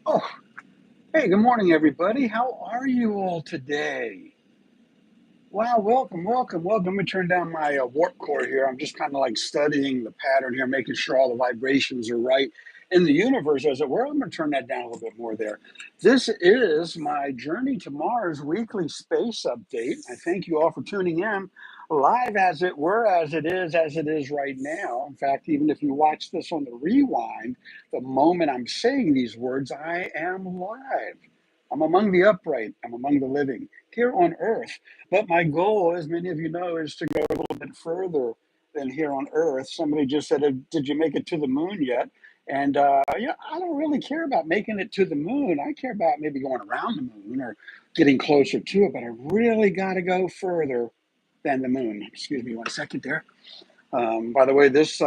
Oh, hey, good morning, everybody. How are you all today? Wow, welcome, welcome, welcome. Let me turn down my warp core here. I'm just kind of like studying the pattern here, making sure all the vibrations are right in the universe, as it were. I'm going to turn that down a little bit more there. This is my Journey to Mars weekly space update. I thank you all for tuning in live, as it were, as it is right now. In fact, even if you watch this on the rewind, the moment I'm saying these words, I am live. I'm among the upright. I'm among the living here on Earth. But my goal, as many of you know, is to go a little bit further than here on Earth. Somebody just said, "Did you make it to the moon yet?" And I don't really care about making it to the moon. I care about maybe going around the moon or getting closer to it. But I really got to go further than the moon. Excuse me one second there. By the way, this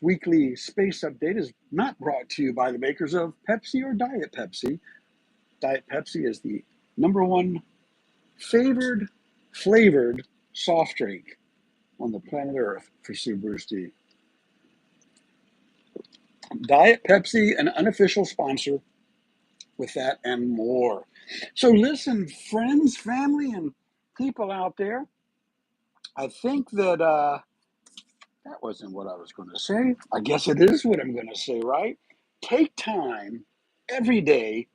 weekly space update is not brought to you by the makers of Pepsi or Diet Pepsi. Diet Pepsi is the number one favored flavored soft drink on the planet Earth for SubaruSteve. Diet Pepsi, an unofficial sponsor with that and more. So listen, friends, family, and people out there, I think that wasn't what I was going to say. I guess it is what I'm going to say, right? Take time every day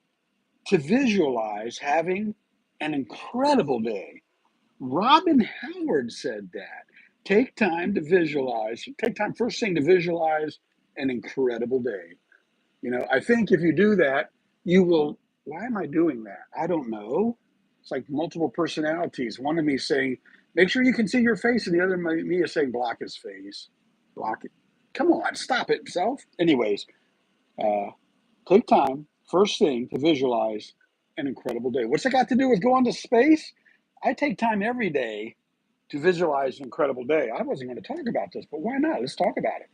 to visualize having an incredible day. Robin Howard said that. Take time first thing to visualize an incredible day. I think if you do that, you will. Why am I doing that? I don't know. It's like multiple personalities. One of me saying, make sure you can see your face, and the other me is saying, block his face. Block it. Come on, stop it, self. Anyways, uh, take time, first thing, to visualize an incredible day. What's it got to do with going to space? I take time every day to visualize an incredible day. I wasn't going to talk about this, but why not? Let's talk about it.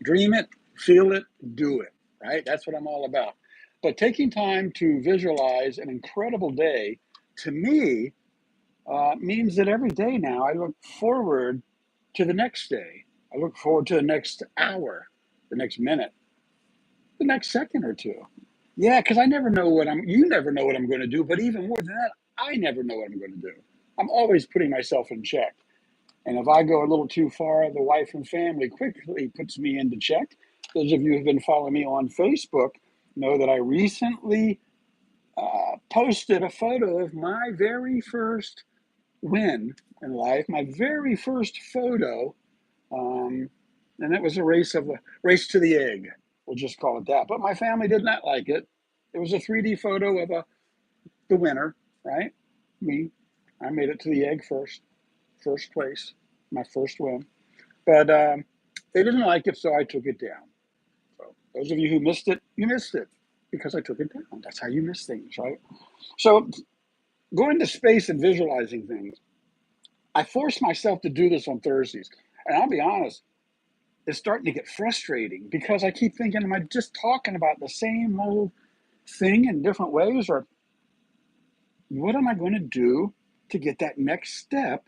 Dream it, feel it, do it, right? That's what I'm all about. But taking time to visualize an incredible day, to me, means that every day now I look forward to the next day. I look forward to the next hour, the next minute, the next second or two. Yeah, because you never know what I'm going to do, but even more than that, I never know what I'm going to do. I'm always putting myself in check. And if I go a little too far, the wife and family quickly puts me into check. Those of you who've been following me on Facebook know that I recently posted a photo of my very first win in life, my very first photo, um, and it was a race to the egg. We'll just call it that. But my family did not like it. It was a 3D photo of the winner, right? Me. I made it to the egg first place, my first win. But they didn't like it, so I took it down. So those of you who missed it, you missed it because I took it down. That's how you miss things, right? So going to space and visualizing things, I force myself to do this on Thursdays. And I'll be honest, it's starting to get frustrating because I keep thinking, am I just talking about the same old thing in different ways? Or what am I going to do to get that next step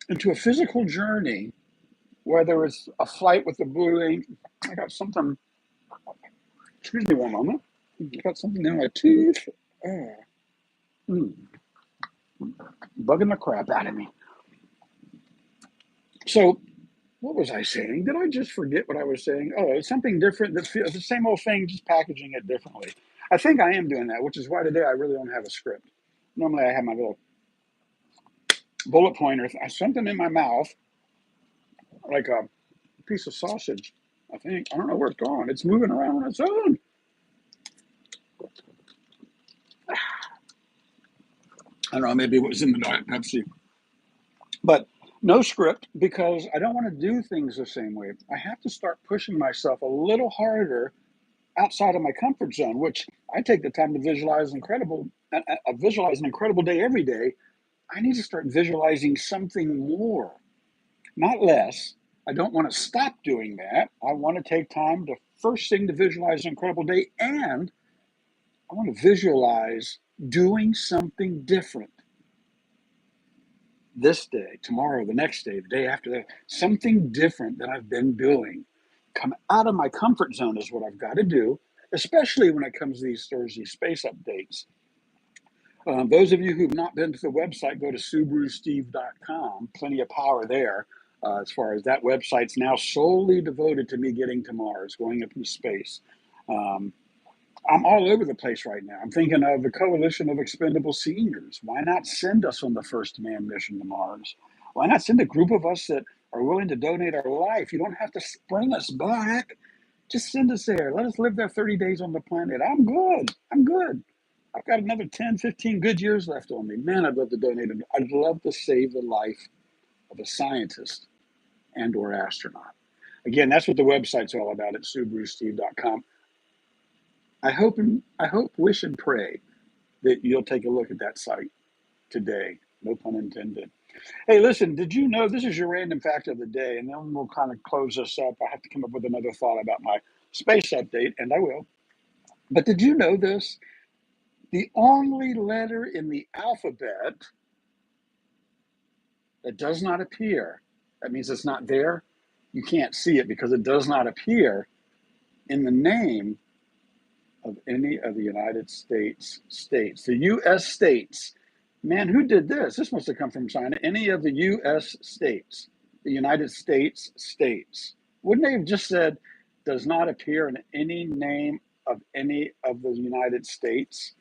into a physical journey, whether it's a flight with the Blue. I got something. Excuse me one moment. I got something in my teeth. Oh, mm, bugging the crap out of me. So, what was I saying? Did I just forget what I was saying? Oh, it's something different. The same old thing, just packaging it differently. I think I am doing that, which is why today I really don't have a script. Normally, I have my little bullet pointer, something in my mouth, like a piece of sausage. I think I don't know where it's gone. It's moving around on its own. I don't know. Maybe it was in the Diet Pepsi. But no script because I don't want to do things the same way. I have to start pushing myself a little harder outside of my comfort zone, which I take the time to visualize an incredible day every day. I need to start visualizing something more, not less. I don't want to stop doing that. I want to take time to first thing to visualize an incredible day, and I want to visualize doing something different this day, tomorrow, the next day, the day after that, something different that I've been doing. come out of my comfort zone is what I've got to do, especially when it comes to these Thursday space updates. Those of you who've not been to the website, go to SubaruSteve.com. Plenty of power there. As far as that website's now solely devoted to me getting to Mars, going up in space. Um, I'm all over the place right now. I'm thinking of the Coalition of Expendable Seniors. Why not send us on the first manned mission to Mars? Why not send a group of us that are willing to donate our life? You don't have to bring us back. Just send us there. Let us live there 30 days on the planet. I'm good. I'm good. I've got another 10, 15 good years left on me. Man, I'd love to donate. I'd love to save the life of a scientist and or astronaut. Again, that's what the website's all about at SubaruSteve.com. I hope, wish, and pray that you'll take a look at that site today. No pun intended. Hey, listen, did you know this is your random fact of the day? And then we'll kind of close this up. I have to come up with another thought about my space update, and I will. But did you know this? The only letter in the alphabet that does not appear, that means it's not there. You can't see it because it does not appear in the name of any of the United States states. The U.S. states. Man, who did this? This must have come from China. Any of the U.S. states, the United States states. Wouldn't they have just said, does not appear in any name of any of the United States?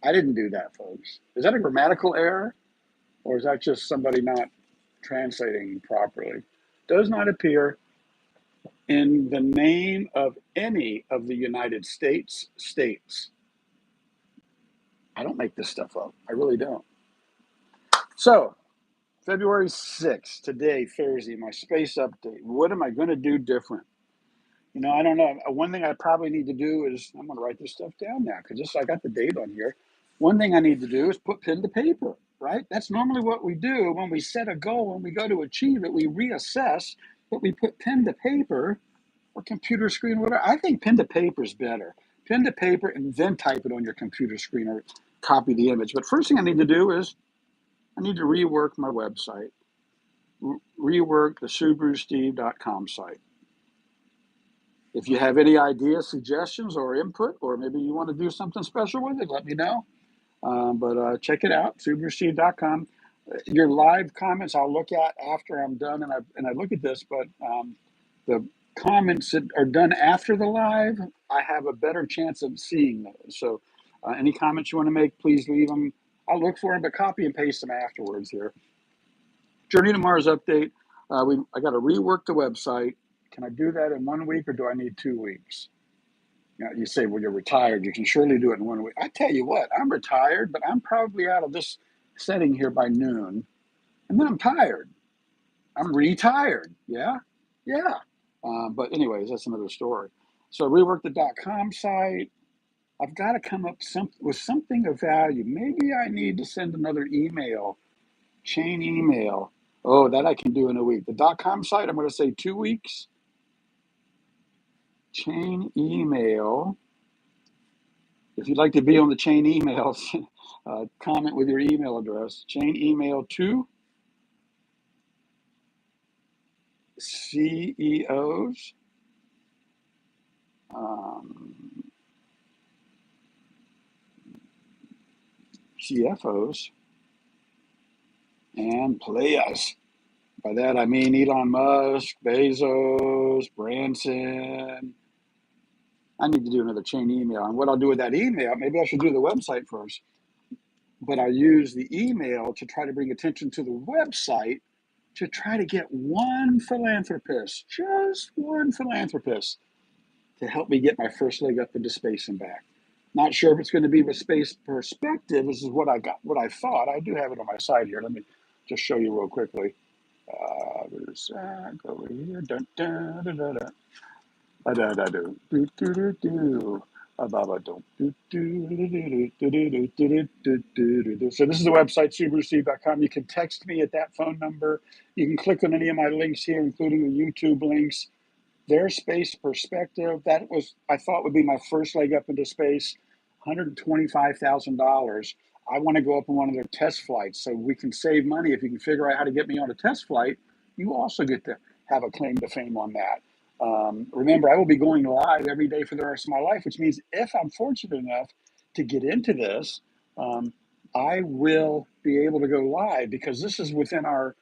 I didn't do that, folks. Is that a grammatical error? Or is that just somebody not translating properly? Does not appear in the name of any of the United States states. I don't make this stuff up. I really don't. So, February 6th, today, Thursday, my space update. What am I going to do different? You know, I don't know. One thing I probably need to do is, I'm going to write this stuff down now because I got the date on here. One thing I need to do is put pen to paper, right? That's normally what we do when we set a goal and we go to achieve it. We reassess, but we put pen to paper or computer screen, whatever. I think pen to paper is better. Pen to paper and then type it on your computer screen or copy the image. But first thing I need to do is I need to rework my website, rework the SubaruSteve.com site. If you have any ideas, suggestions, or input, or maybe you want to do something special with it, let me know. But check it out, SubaruSteve.com. Your live comments I'll look at after I'm done, and I look at this, but the comments that are done after the live, I have a better chance of seeing those. So any comments you want to make, please leave them. I'll look for them, but copy and paste them afterwards here. Journey to Mars update. I got to rework the website. Can I do that in 1 week or do I need 2 weeks? You know, you say, well, you're retired. You can surely do it in 1 week. I tell you what, I'm retired, but I'm probably out of this setting here by noon. And then I'm tired. I'm retired. Yeah. Yeah. But anyways, that's another story. So rework the .com site. I've got to come up with something of value. Maybe I need to send another email, chain email. Oh, that I can do in a week. The .com site, I'm going to say 2 weeks. Chain email. If you'd like to be on the chain emails, comment with your email address. Chain email to CEOs, CFOs, and players. By that I mean Elon Musk, Bezos, Branson. I need to do another chain email. And what I'll do with that email, maybe I should do the website first. But I use the email to try to bring attention to the website to try to get one philanthropist, just one philanthropist, to help me get my first leg up into space and back. Not sure if it's going to be with space perspective. This is what I got, what I thought. I do have it on my side here. Let me just show you real quickly. There's go over here. Dun, dun, dun, dun, dun. Da, da, do, do, do, do, do. So this is the website, SubaruSteve.com. You can text me at that phone number. You can click on any of my links here, including the YouTube links. Their space perspective, that was, I thought would be my first leg up into space, $125,000. I want to go up on one of their test flights so we can save money. If you can figure out how to get me on a test flight, you also get to have a claim to fame on that. Remember, I will be going live every day for the rest of my life, which means if I'm fortunate enough to get into this, um, I will be able to go live because this is within our,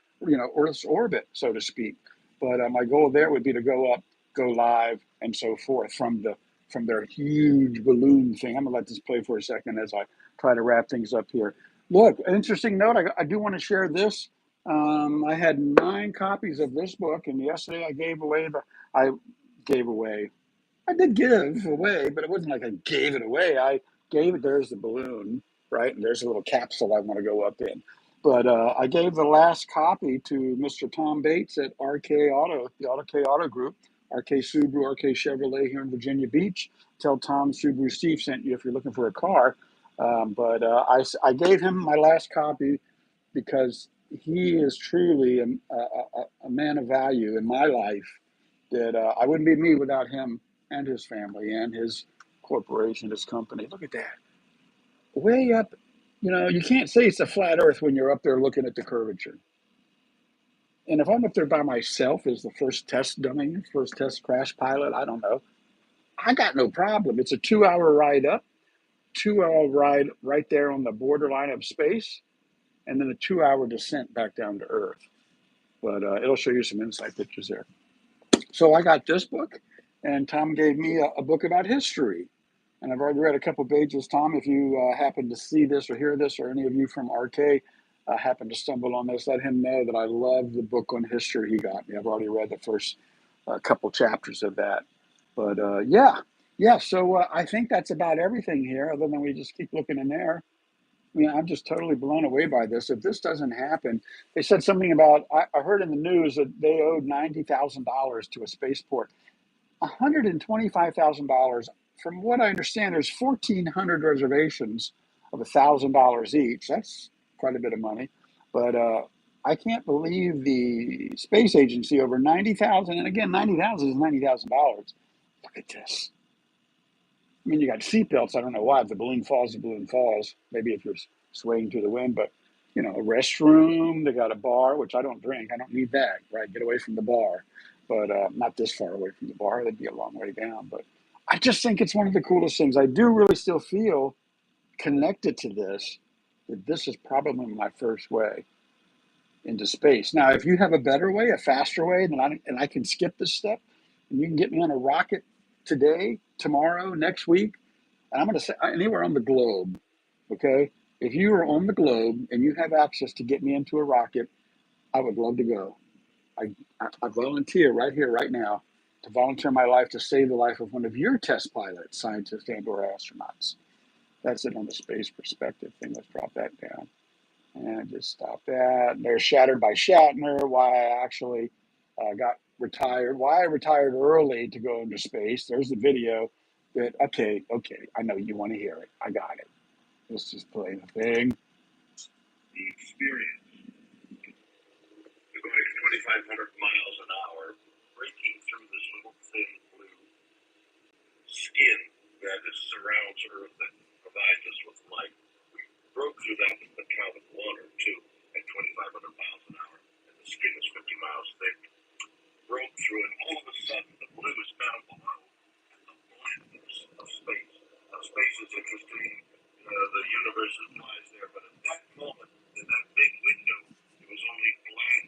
Earth's orbit, so to speak. But my goal there would be to go up, go live, and so forth from their huge balloon thing. I'm gonna let this play for a second as I try to wrap things up here. Look, an interesting note. I do want to share this. I had 9 copies of this book, and yesterday I gave away. I did give away, but it wasn't like I gave it away. I gave it. There's the balloon, right? And there's a little capsule I want to go up in. But I gave the last copy to Mr. Tom Bates at RK Auto, the RK Auto Group, RK Subaru, RK Chevrolet here in Virginia Beach. Tell Tom SubaruSteve sent you if you're looking for a car. But I gave him my last copy because he is truly a man of value in my life that I wouldn't be me without him and his family and his corporation, his company. Look at that. Way up, you can't say it's a flat earth when you're up there looking at the curvature. And if I'm up there by myself as the first test dummy, first test crash pilot, I don't know. I got no problem. It's a 2-hour ride up, 2-hour ride right there on the borderline of space, and then a 2-hour descent back down to Earth. But it'll show you some insight pictures there. So I got this book, and Tom gave me a book about history. And I've already read a couple pages. Tom, if you happen to see this or hear this, or any of you from RK happen to stumble on this, let him know that I love the book on history he got me. I've already read the first couple chapters of that. But yeah. So I think that's about everything here, other than we just keep looking in there. I mean, I'm just totally blown away by this. If this doesn't happen, they said something about, I heard in the news that they owed $90,000 to a spaceport. $125,000. From what I understand, there's 1,400 reservations of $1,000 each. That's quite a bit of money. But I can't believe the space agency over 90,000. And again, 90,000 is $90,000. Look at this. I mean, you got seatbelts. I don't know why. If the balloon falls, the balloon falls. Maybe if you're swaying to the wind, but a restroom. They got a bar, which I don't drink. I don't need that. Right, get away from the bar, but not this far away from the bar. That'd be a long way down. But I just think it's one of the coolest things. I do really still feel connected to this. That this is probably my first way into space. Now, if you have a better way, a faster way, and I can skip this step, and you can get me on a rocket today, tomorrow, next week, and I'm going to say anywhere on the globe, okay? If you are on the globe and you have access to get me into a rocket, I would love to go. I volunteer right here, right now, to volunteer my life to save the life of one of your test pilots, scientists, and/or astronauts. That's it on the space perspective thing. Let's drop that down. And just stop that. They're Shattered by Shatner, why I actually got retired, why I retired early to go into space. There's the video. That okay, I know you want to hear it. I got it. Let's just play the thing. The experience. We're going at 2,500 miles an hour, breaking through this little thin blue skin that surrounds Earth and provides us with light. We broke through that with the count of 1 or 2 at 2,500 miles an hour, and the skin is 50 miles thick. Broke through, and all of a sudden, the blue is down below, and the blackness of space. Now, space is interesting. The universe lies there, but at that moment, in that big window, it was only black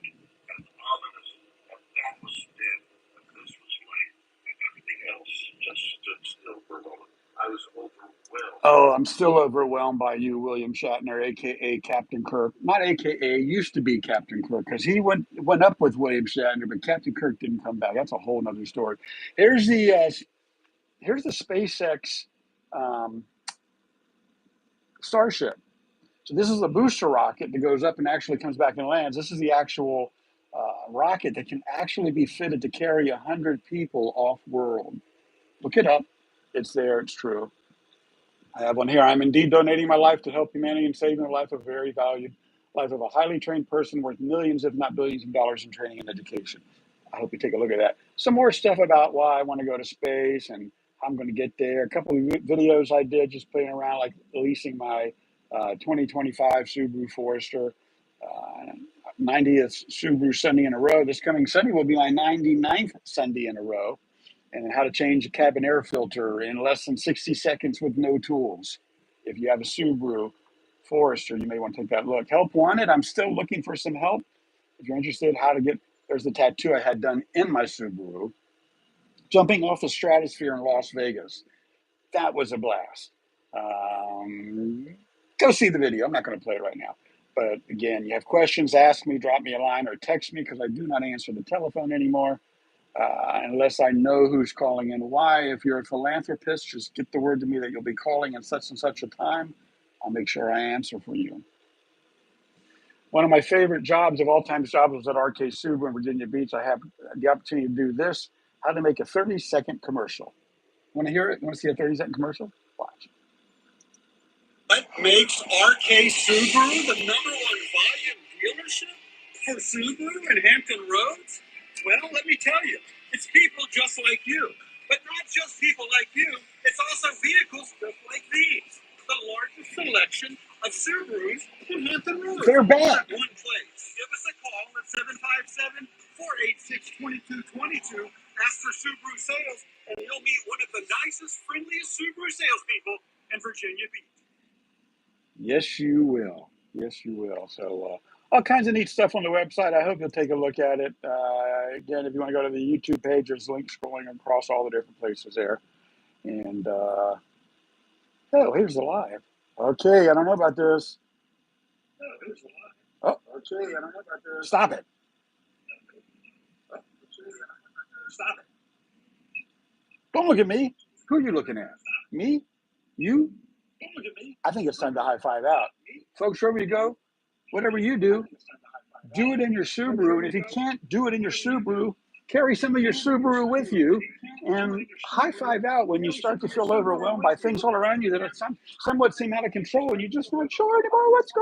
and ominous, and that was dead, and this was light, and everything else just stood still for a moment. I was overwhelmed. Oh, I'm still overwhelmed by you, William Shatner, aka Captain Kirk. Not aka, used to be Captain Kirk, because he went up with William Shatner, but Captain Kirk didn't come back. That's a whole nother story. Here's the SpaceX Starship. So this is a booster rocket that goes up and actually comes back and lands. This is the actual rocket that can actually be fitted to carry 100 people off-world. Look it up. It's there. It's true. I have one here. I'm indeed donating my life to help humanity and saving the life of a very valued life of a highly trained person worth millions, if not billions of dollars in training and education. I hope you take a look at that. Some more stuff about why I want to go to space and how I'm going to get there. A couple of videos I did just playing around, like leasing my 2025 Subaru Forester, 90th Subaru Sunday in a row. This coming Sunday will be my 99th Sunday in a row. and how to change a cabin air filter in less than 60 seconds with no tools. If you have a Subaru Forester, you may want to take that look. Help wanted. I'm still looking for some help. If you're interested, how to get, there's the tattoo I had done in my Subaru. Jumping off the stratosphere in Las Vegas. That was a blast. Go see the video. I'm not going to play it right now. But again, you have questions, ask me, drop me a line, or text me, because I do not answer the telephone anymore unless I know who's calling and why. If you're a philanthropist, just get the word to me that you'll be calling at such and such a time. I'll make sure I answer for you. One of my favorite jobs of all time jobs was at RK Subaru in Virginia Beach. I have the opportunity to do this, how to make a 30-second commercial. Want to hear it? Want to see a 30-second commercial? Watch. What makes RK Subaru the #1 volume dealership for Subaru in Hampton Roads? Well, let me tell you, it's people just like you. But not just people like you, it's also vehicles just like these. The largest selection of Subarus in Hampton Roads. They're back. One place. Give us a call at 757-486-2222. Ask for Subaru sales, and you'll meet one of the nicest, friendliest Subaru salespeople in Virginia Beach. Yes, you will. Yes, you will. So all kinds of neat stuff on the website. I hope you'll take a look at it. Again, if you want to go to the YouTube page, there's links scrolling across all the different places there. And, oh, here's the live. Okay, I don't know about this. Oh, here's the line. Oh, Okay, I don't know about this. stop it. Stop it. Don't look at me. Who are you looking at? Me? You? Don't look at me. I think it's time to high five out. Folks, wherever you go, whatever you do it in your Subaru. And if you can't do it in your Subaru, carry some of your Subaru with you and high five out when you start to feel overwhelmed by things all around you that are somewhat seem out of control and you're just not sure anymore what's going on.